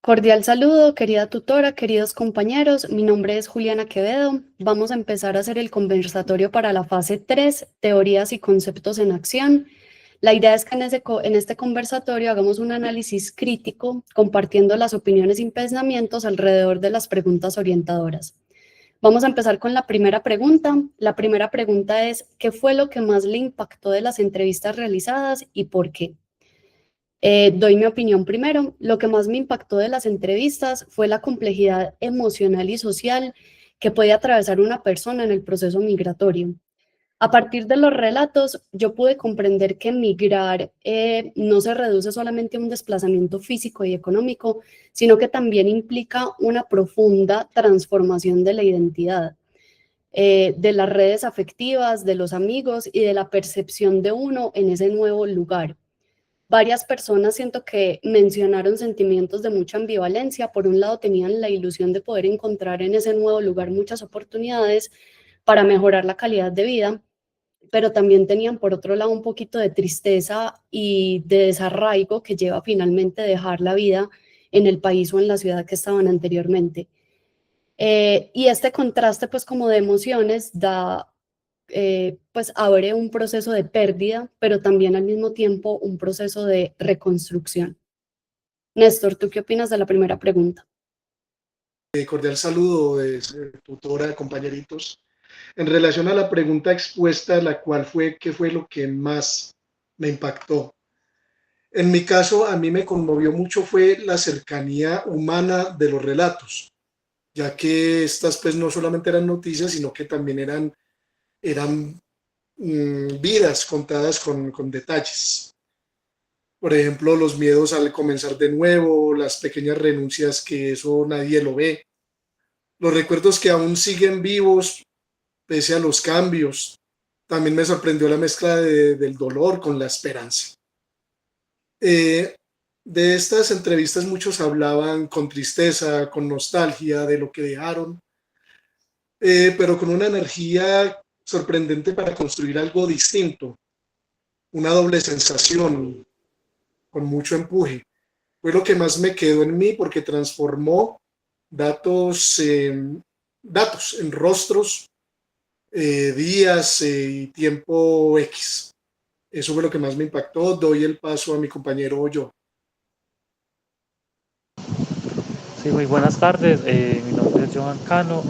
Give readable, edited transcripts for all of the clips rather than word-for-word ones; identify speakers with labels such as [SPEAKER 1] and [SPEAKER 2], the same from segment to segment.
[SPEAKER 1] Cordial saludo, querida tutora, queridos compañeros. Mi nombre es Juliana Quevedo. Vamos a empezar a hacer el conversatorio para la fase 3, teorías y conceptos en acción. La idea es que en este conversatorio hagamos un análisis crítico, compartiendo las opiniones y pensamientos alrededor de las preguntas orientadoras. Vamos a empezar con la primera pregunta. La primera pregunta es, ¿qué fue lo que más le impactó de las entrevistas realizadas y por qué? Doy mi opinión primero. Lo que más me impactó de las entrevistas fue la complejidad emocional y social que puede atravesar una persona en el proceso migratorio. A partir de los relatos, yo pude comprender que migrar no se reduce solamente a un desplazamiento físico y económico, sino que también implica una profunda transformación de la identidad, de las redes afectivas, de los amigos y de la percepción de uno en ese nuevo lugar. Varias personas siento que mencionaron sentimientos de mucha ambivalencia. Por un lado, tenían la ilusión de poder encontrar en ese nuevo lugar muchas oportunidades para mejorar la calidad de vida, pero también tenían por otro lado un poquito de tristeza y de desarraigo que lleva finalmente a dejar la vida en el país o en la ciudad que estaban anteriormente. Y este contraste pues como de emociones pues abre un proceso de pérdida, pero también al mismo tiempo un proceso de reconstrucción. Néstor, ¿tú qué opinas de la primera pregunta?
[SPEAKER 2] Cordial saludo, tutora, compañeritos. En relación a la pregunta expuesta, la cual fue, ¿qué fue lo que más me impactó? En mi caso, a mí me conmovió mucho fue la cercanía humana de los relatos, ya que estas pues no solamente eran noticias, sino que también eran vidas contadas con detalles. Por ejemplo, los miedos al comenzar de nuevo, las pequeñas renuncias que eso nadie lo ve, los recuerdos que aún siguen vivos pese a los cambios. También me sorprendió la mezcla del dolor con la esperanza. Eh, de estas entrevistas muchos hablaban con tristeza, con nostalgia de lo que dejaron, pero con una energía sorprendente para construir algo distinto, una doble sensación, con mucho empuje. Fue lo que más me quedó en mí porque transformó datos datos en rostros, días y tiempo X. Eso fue lo que más me impactó. Doy el paso a mi compañero yo.
[SPEAKER 3] Sí, muy buenas tardes. Mi nombre es Johan Cano.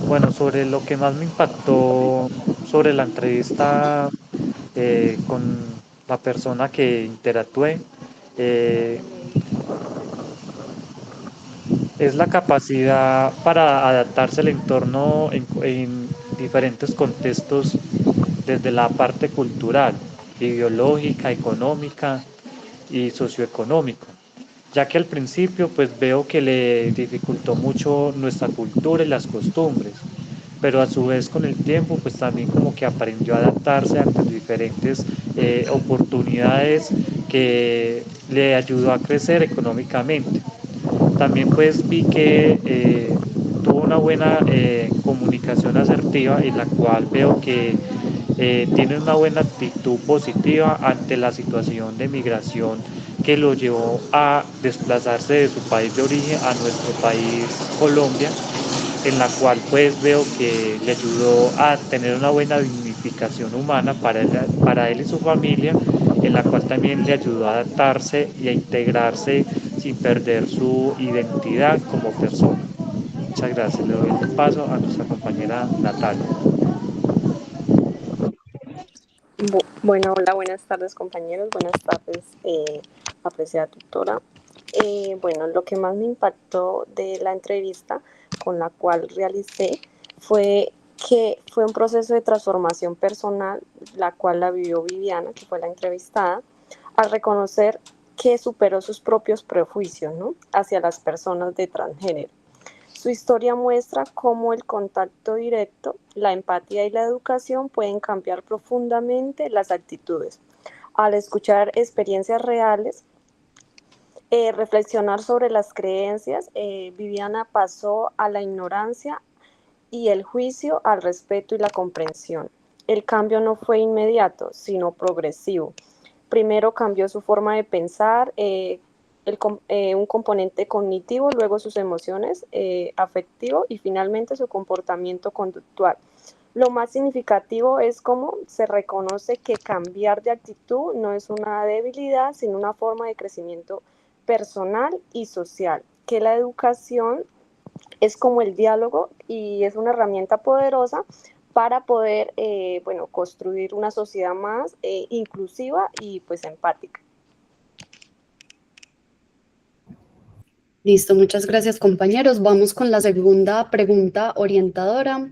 [SPEAKER 3] Bueno, sobre lo que más me impactó sobre la entrevista con la persona que interactué, eh, es la capacidad para adaptarse al entorno en diferentes contextos desde la parte cultural, ideológica, económica y socioeconómica, ya que al principio pues veo que le dificultó mucho nuestra cultura y las costumbres, pero a su vez con el tiempo pues también como que aprendió a adaptarse ante diferentes oportunidades que le ayudó a crecer económicamente. También pues vi que tuvo una buena comunicación asertiva en la cual veo que tiene una buena actitud positiva ante la situación de migración que lo llevó a desplazarse de su país de origen a nuestro país Colombia, en la cual pues veo que le ayudó a tener una buena dignificación humana para él y su familia, en la cual también le ayudó a adaptarse y a integrarse sin perder su identidad como persona. Muchas gracias. Le doy el paso a nuestra compañera Natalia.
[SPEAKER 4] Bueno, hola, buenas tardes compañeros, buenas tardes apreciada tutora. Bueno, lo que más me impactó de la entrevista con la cual realicé fue que fue un proceso de transformación personal, la cual la vivió Viviana, que fue la entrevistada, al reconocer que superó sus propios prejuicios, ¿no?, hacia las personas de transgénero. Su historia muestra cómo el contacto directo, la empatía y la educación pueden cambiar profundamente las actitudes. Al escuchar experiencias reales, reflexionar sobre las creencias, Viviana pasó a la ignorancia y el juicio al respeto y la comprensión. El cambio no fue inmediato, sino progresivo. Primero cambió su forma de pensar, un componente cognitivo, luego sus emociones, afectivo y finalmente su comportamiento conductual. Lo más significativo es cómo se reconoce que cambiar de actitud no es una debilidad, sino una forma de crecimiento personal y social, que la educación es como el diálogo y es una herramienta poderosa para poder, bueno, construir una sociedad más inclusiva y pues empática.
[SPEAKER 1] Listo, muchas gracias compañeros. Vamos con la segunda pregunta orientadora.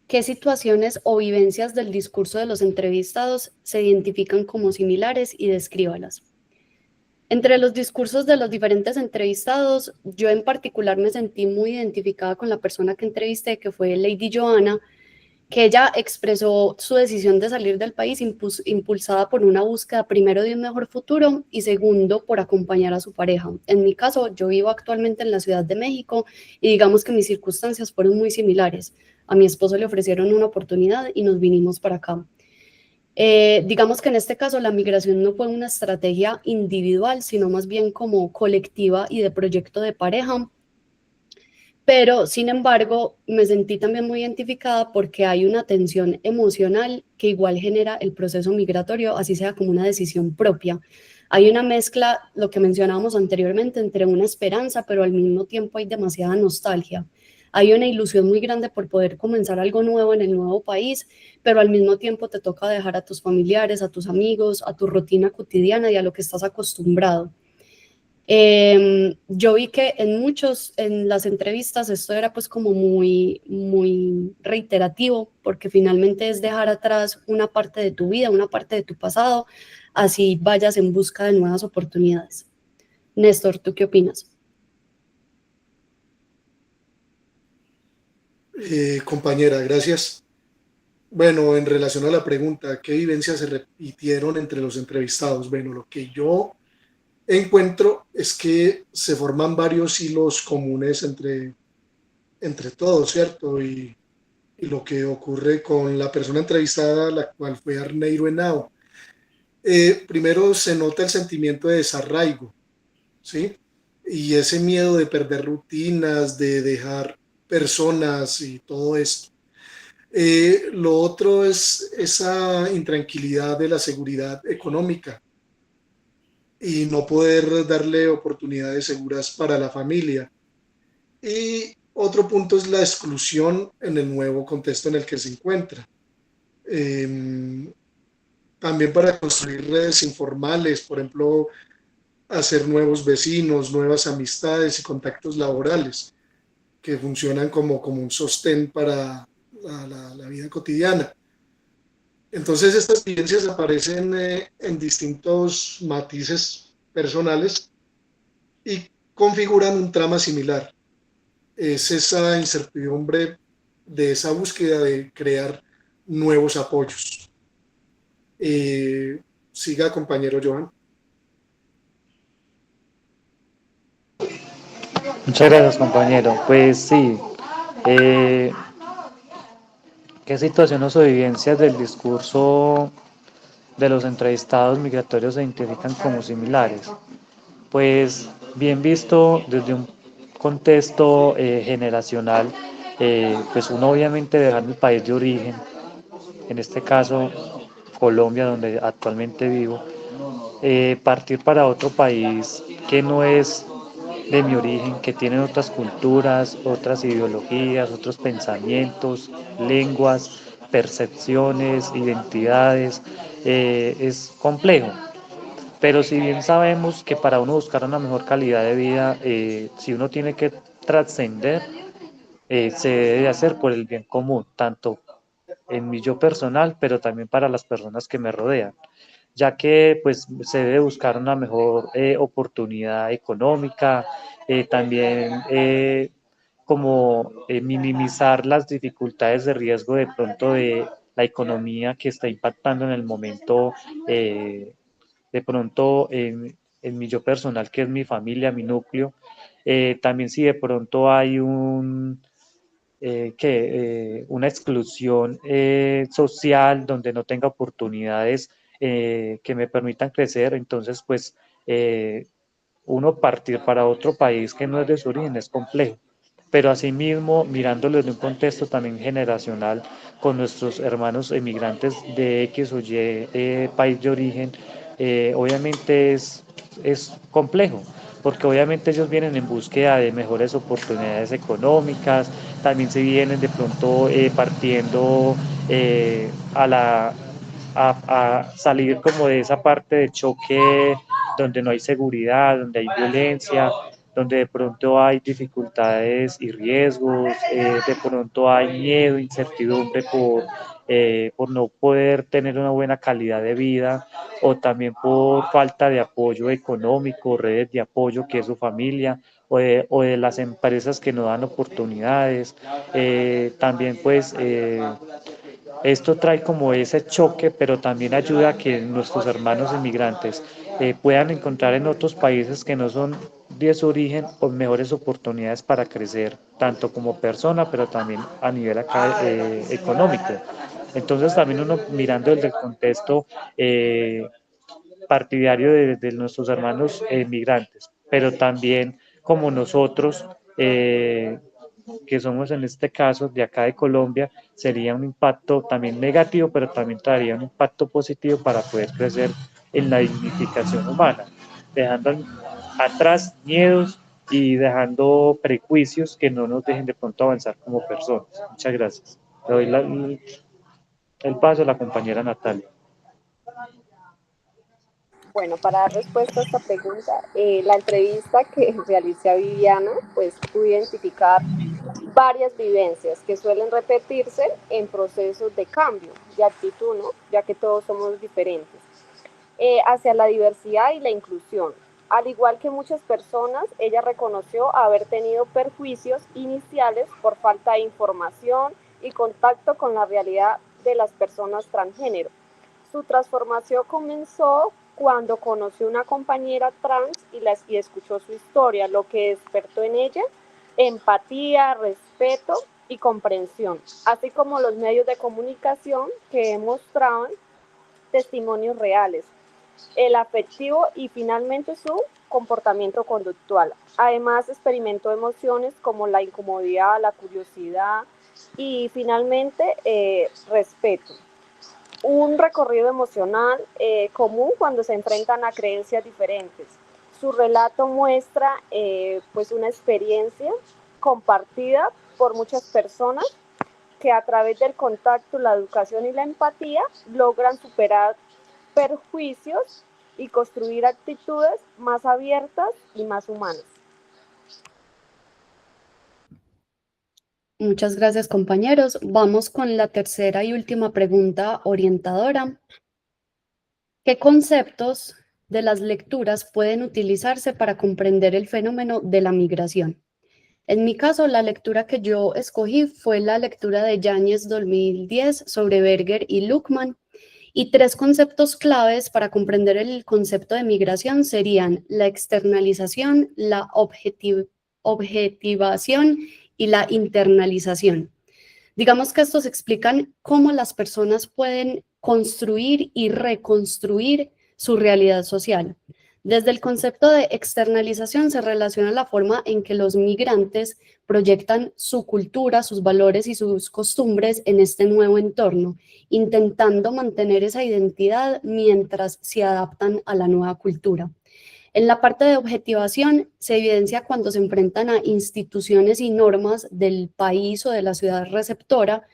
[SPEAKER 1] ¿Qué situaciones o vivencias del discurso de los entrevistados se identifican como similares y descríbalas? Entre los discursos de los diferentes entrevistados, yo en particular me sentí muy identificada con la persona que entrevisté, que fue Lady Joanna, que ella expresó su decisión de salir del país impulsada por una búsqueda primero de un mejor futuro y segundo por acompañar a su pareja. En mi caso, yo vivo actualmente en la Ciudad de México y digamos que mis circunstancias fueron muy similares. A mi esposo le ofrecieron una oportunidad y nos vinimos para acá. Digamos que en este caso la migración no fue una estrategia individual, sino más bien como colectiva y de proyecto de pareja, pero sin embargo me sentí también muy identificada porque hay una tensión emocional que igual genera el proceso migratorio, así sea como una decisión propia. Hay una mezcla, lo que mencionábamos anteriormente, entre una esperanza, pero al mismo tiempo hay demasiada nostalgia. Hay una ilusión muy grande por poder comenzar algo nuevo en el nuevo país, pero al mismo tiempo te toca dejar a tus familiares, a tus amigos, a tu rutina cotidiana y a lo que estás acostumbrado. Yo vi que en las entrevistas esto era pues como muy reiterativo, porque finalmente es dejar atrás una parte de tu vida, una parte de tu pasado, así vayas en busca de nuevas oportunidades. Néstor, ¿tú qué opinas?
[SPEAKER 2] Compañera, gracias. Bueno, en relación a la pregunta, ¿qué vivencias se repitieron entre los entrevistados? Bueno, lo que yo encuentro es que se forman varios hilos comunes entre todos, ¿cierto? Y lo que ocurre con la persona entrevistada, la cual fue Arneiro Henao. Primero se nota el sentimiento de desarraigo, ¿sí? Y ese miedo de perder rutinas, de dejar personas y todo esto. Lo otro es esa intranquilidad de la seguridad económica y no poder darle oportunidades seguras para la familia. Y otro punto es la exclusión en el nuevo contexto en el que se encuentra. Eh, También para construir redes informales, por ejemplo, hacer nuevos vecinos, nuevas amistades y contactos laborales que funcionan como un sostén para la vida cotidiana. Entonces estas vivencias aparecen en distintos matices personales y configuran un trama similar. Es esa incertidumbre de esa búsqueda de crear nuevos apoyos. Siga, compañero Johan.
[SPEAKER 3] Muchas gracias, compañero. Pues sí, eh, ¿qué situaciones o vivencias del discurso de los entrevistados migratorios se identifican como similares? Pues bien visto desde un contexto generacional, pues uno obviamente dejar el país de origen, en este caso Colombia, donde actualmente vivo, partir para otro país que no es de mi origen, que tienen otras culturas, otras ideologías, otros pensamientos, lenguas, percepciones, identidades, es complejo. Pero si bien sabemos que para uno buscar una mejor calidad de vida, si uno tiene que trascender, se debe hacer por el bien común, tanto en mi yo personal, pero también para las personas que me rodean, ya que pues se debe buscar una mejor oportunidad económica, también como minimizar las dificultades de riesgo de pronto de la economía que está impactando en el momento, de pronto en mi yo personal, que es mi familia, mi núcleo. También si de pronto hay una exclusión social donde no tenga oportunidades que me permitan crecer, entonces pues uno partir para otro país que no es de su origen es complejo. Pero asimismo, mirándolo desde un contexto también generacional, con nuestros hermanos emigrantes de X o Y país de origen, obviamente es complejo, porque obviamente ellos vienen en búsqueda de mejores oportunidades económicas, también se vienen de pronto partiendo a la a salir como de esa parte de choque donde no hay seguridad, donde hay violencia, donde de pronto hay dificultades y riesgos, de pronto hay miedo, incertidumbre por no poder tener una buena calidad de vida o también por falta de apoyo económico, redes de apoyo que es su familia o de las empresas que no dan oportunidades. También pues esto trae como ese choque, pero también ayuda a que nuestros hermanos inmigrantes puedan encontrar en otros países que no son de su origen o mejores oportunidades para crecer, tanto como persona, pero también a nivel económico. Entonces también uno mirando desde el contexto partidario de nuestros hermanos migrantes, pero también como nosotros, que somos en este caso de acá de Colombia, sería un impacto también negativo, pero también traería un impacto positivo para poder crecer en la dignificación humana, dejando atrás miedos y dejando prejuicios que no nos dejen de pronto avanzar como personas. Muchas gracias. Le doy el paso a la compañera Natalia.
[SPEAKER 4] Bueno, para dar respuesta a esta pregunta, la entrevista que realicé a Viviana, pues pude identificar varias vivencias que suelen repetirse en procesos de cambio, de actitud, ¿no? Ya que todos somos diferentes, hacia la diversidad y la inclusión. Al igual que muchas personas, ella reconoció haber tenido perjuicios iniciales por falta de información y contacto con la realidad de las personas transgénero. Su transformación comenzó cuando conoció una compañera trans y escuchó su historia, lo que despertó en ella empatía, respeto y comprensión, así como los medios de comunicación que mostraban testimonios reales, el afectivo y finalmente su comportamiento conductual. Además, experimentó emociones como la incomodidad, la curiosidad y finalmente respeto. Un recorrido emocional común cuando se enfrentan a creencias diferentes. Su relato muestra pues una experiencia compartida por muchas personas que a través del contacto, la educación y la empatía logran superar perjuicios y construir actitudes más abiertas y más humanas.
[SPEAKER 1] Muchas gracias, compañeros. Vamos con la tercera y última pregunta orientadora. ¿Qué conceptos de las lecturas pueden utilizarse para comprender el fenómeno de la migración? En mi caso, la lectura que yo escogí fue la lectura de Yáñez 2010 sobre Berger y Luckmann, y tres conceptos claves para comprender el concepto de migración serían la externalización, la objetivación y la internalización. Digamos que estos explican cómo las personas pueden construir y reconstruir su realidad social. Desde el concepto de externalización se relaciona la forma en que los migrantes proyectan su cultura, sus valores y sus costumbres en este nuevo entorno, intentando mantener esa identidad mientras se adaptan a la nueva cultura. En la parte de objetivación se evidencia cuando se enfrentan a instituciones y normas del país o de la ciudad receptora,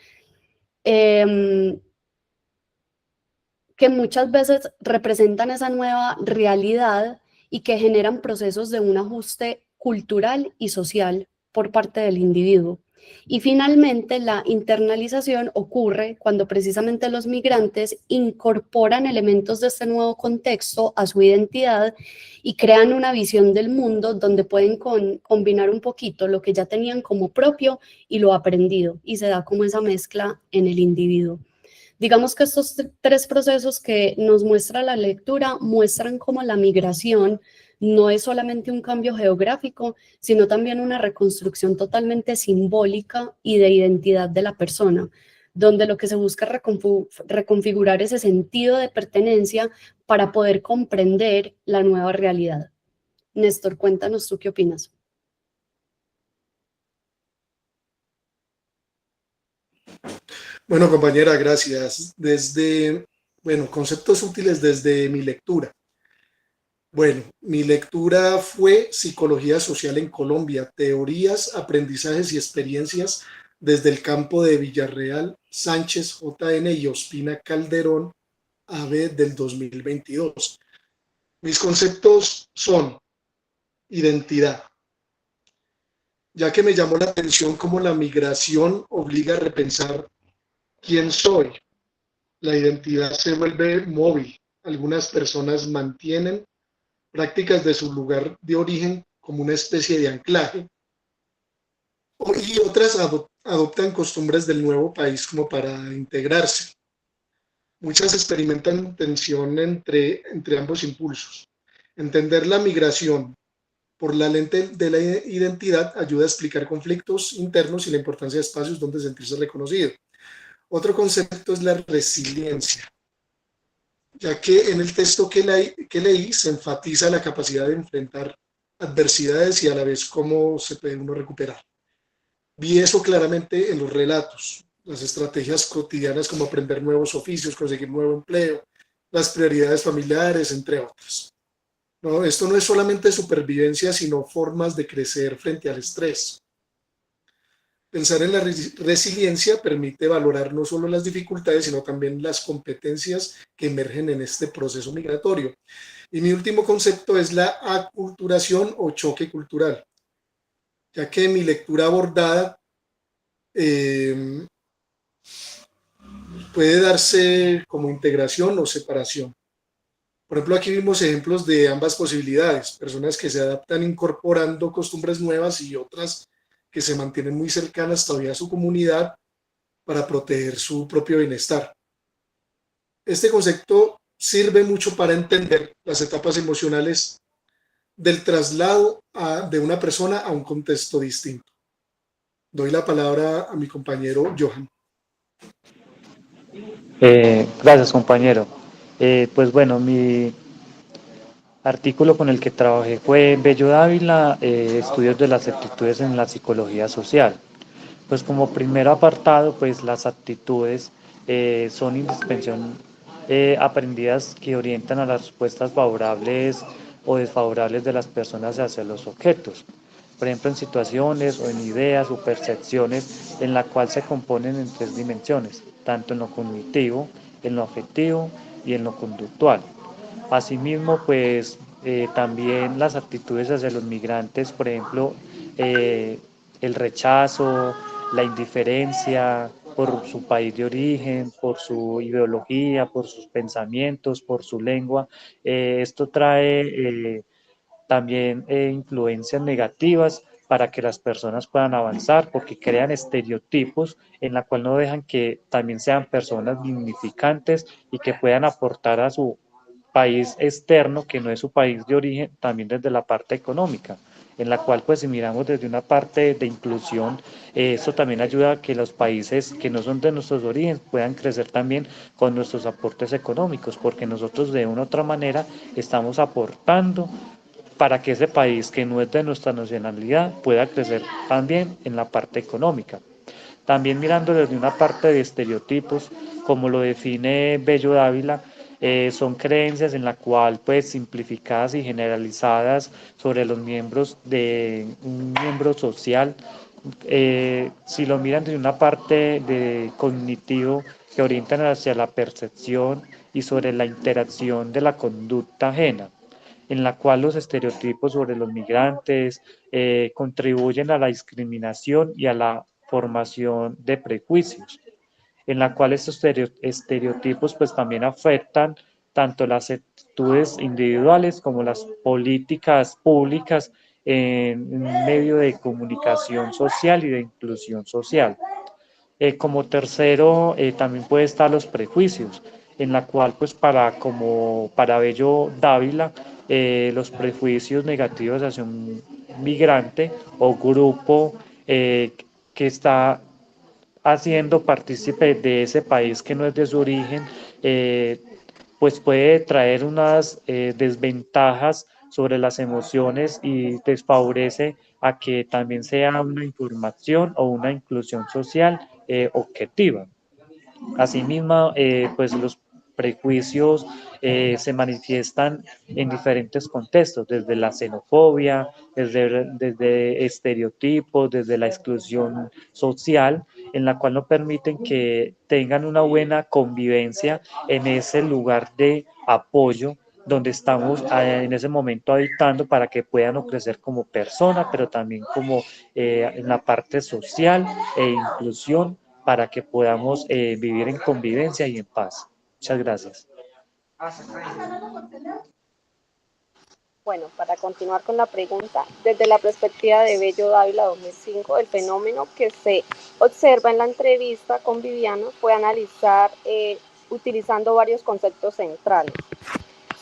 [SPEAKER 1] que muchas veces representan esa nueva realidad y que generan procesos de un ajuste cultural y social por parte del individuo. Y finalmente, la internalización ocurre cuando precisamente los migrantes incorporan elementos de este nuevo contexto a su identidad y crean una visión del mundo donde pueden combinar un poquito lo que ya tenían como propio y lo aprendido, y se da como esa mezcla en el individuo. Digamos que estos tres procesos que nos muestra la lectura muestran cómo la migración no es solamente un cambio geográfico, sino también una reconstrucción totalmente simbólica y de identidad de la persona, donde lo que se busca es reconfigurar ese sentido de pertenencia para poder comprender la nueva realidad. Néstor, cuéntanos tú qué opinas.
[SPEAKER 2] Bueno, compañera, gracias. Conceptos útiles desde mi lectura. Bueno, mi lectura fue Psicología Social en Colombia, teorías, aprendizajes y experiencias desde el campo de Villarreal, Sánchez, JN y Ospina Calderón, AB del 2022. Mis conceptos son identidad, ya que me llamó la atención cómo la migración obliga a repensar quién soy. La identidad se vuelve móvil. Algunas personas mantienen prácticas de su lugar de origen como una especie de anclaje y otras adoptan costumbres del nuevo país como para integrarse. Muchas experimentan tensión entre ambos impulsos. Entender la migración por la lente de la identidad ayuda a explicar conflictos internos y la importancia de espacios donde sentirse reconocido. Otro concepto es la resiliencia, ya que en el texto que leí se enfatiza la capacidad de enfrentar adversidades y a la vez cómo se puede uno recuperar. Vi eso claramente en los relatos, las estrategias cotidianas como aprender nuevos oficios, conseguir nuevo empleo, las prioridades familiares, entre otras. No, esto no es solamente supervivencia, sino formas de crecer frente al estrés. Pensar en la resiliencia permite valorar no solo las dificultades, sino también las competencias que emergen en este proceso migratorio. Y mi último concepto es la aculturación o choque cultural, ya que mi lectura abordada eh, puede darse como integración o separación. Por ejemplo, aquí vimos ejemplos de ambas posibilidades, personas que se adaptan incorporando costumbres nuevas y otras que se mantienen muy cercanas todavía a su comunidad para proteger su propio bienestar. Este concepto sirve mucho para entender las etapas emocionales del traslado de una persona a un contexto distinto. Doy la palabra a mi compañero Johan.
[SPEAKER 3] Gracias, compañero. Pues bueno, mi artículo con el que trabajé fue Bello Dávila, estudios de las actitudes en la psicología social. Pues como primer apartado, pues las actitudes son indispensables aprendidas que orientan a las respuestas favorables o desfavorables de las personas hacia los objetos. Por ejemplo, en situaciones o en ideas o percepciones en la cual se componen en tres dimensiones, tanto en lo cognitivo, en lo afectivo y en lo conductual. Asimismo, pues también las actitudes hacia los migrantes, por ejemplo, eh, el rechazo, la indiferencia por su país de origen, por su ideología, por sus pensamientos, por su lengua. Esto trae también influencias negativas para que las personas puedan avanzar, porque crean estereotipos en la cual no dejan que también sean personas dignificantes y que puedan aportar a su país externo, que no es su país de origen, también desde la parte económica, en la cual pues si miramos desde una parte de inclusión, eso también ayuda a que los países que no son de nuestros orígenes puedan crecer también con nuestros aportes económicos, porque nosotros de una u otra manera estamos aportando para que ese país que no es de nuestra nacionalidad pueda crecer también en la parte económica. También mirando desde una parte de estereotipos, como lo define Bello Dávila, son creencias en la cual, pues, simplificadas y generalizadas sobre los miembros de un miembro social, si lo miran desde una parte de cognitivo que orientan hacia la percepción y sobre la interacción de la conducta ajena, en la cual los estereotipos sobre los migrantes contribuyen a la discriminación y a la formación de prejuicios, en la cual estos estereotipos pues también afectan tanto las actitudes individuales como las políticas públicas en un medio de comunicación social y de inclusión social. Como tercero, también puede estar los prejuicios, en la cual, pues, como para Bello Dávila, los prejuicios negativos hacia un migrante o grupo que está haciendo partícipe de ese país que no es de su origen, pues puede traer unas desventajas sobre las emociones y desfavorece a que también sea una información o una inclusión social objetiva. Asimismo, pues los prejuicios se manifiestan en diferentes contextos, desde la xenofobia, desde estereotipos, desde la exclusión social, en la cual no permiten que tengan una buena convivencia en ese lugar de apoyo donde estamos en ese momento habitando para que puedan crecer como personas, pero también como en la parte social e inclusión para que podamos vivir en convivencia y en paz. Muchas gracias.
[SPEAKER 4] Bueno, para continuar con la pregunta, desde la perspectiva de Bello Dávila 2005, el fenómeno que se observa en la entrevista con Viviana fue analizar utilizando varios conceptos centrales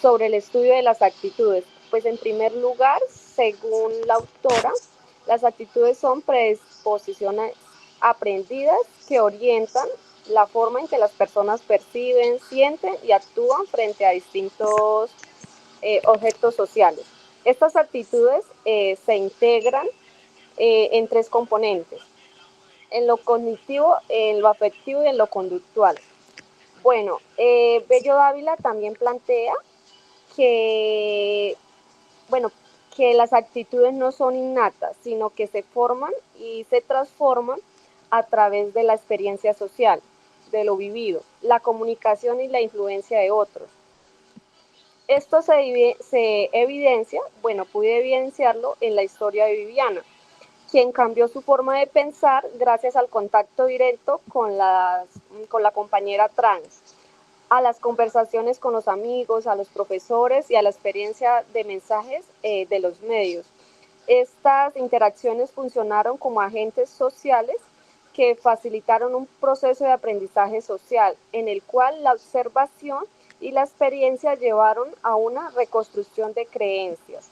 [SPEAKER 4] sobre el estudio de las actitudes. Pues en primer lugar, según la autora, las actitudes son predisposiciones aprendidas que orientan la forma en que las personas perciben, sienten y actúan frente a distintos objetos sociales. Estas actitudes se integran en tres componentes: en lo cognitivo, en lo afectivo y en lo conductual. Bueno, Bello Dávila también plantea que, bueno, que las actitudes no son innatas, sino que se forman y se transforman a través de la experiencia social, de lo vivido, la comunicación y la influencia de otros. Esto se evidencia, bueno, pude evidenciarlo en la historia de Viviana, quien cambió su forma de pensar gracias al contacto directo con la compañera trans, a las conversaciones con los amigos, a los profesores y a la experiencia de mensajes de los medios. Estas interacciones funcionaron como agentes sociales que facilitaron un proceso de aprendizaje social en el cual la observación y la experiencia llevaron a una reconstrucción de creencias.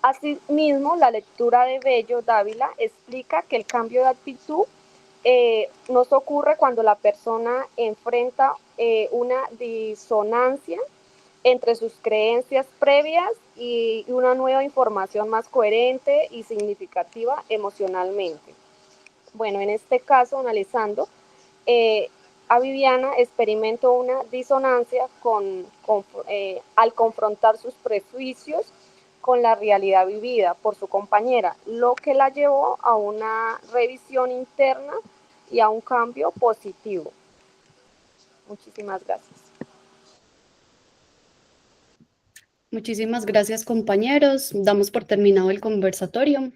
[SPEAKER 4] Asimismo, la lectura de Bello Dávila explica que el cambio de actitud nos ocurre cuando la persona enfrenta una disonancia entre sus creencias previas y una nueva información más coherente y significativa emocionalmente. Bueno, en este caso, analizando, a Viviana experimentó una disonancia al confrontar sus prejuicios con la realidad vivida por su compañera, lo que la llevó a una revisión interna y a un cambio positivo. Muchísimas gracias.
[SPEAKER 1] Muchísimas gracias, compañeros. Damos por terminado el conversatorio.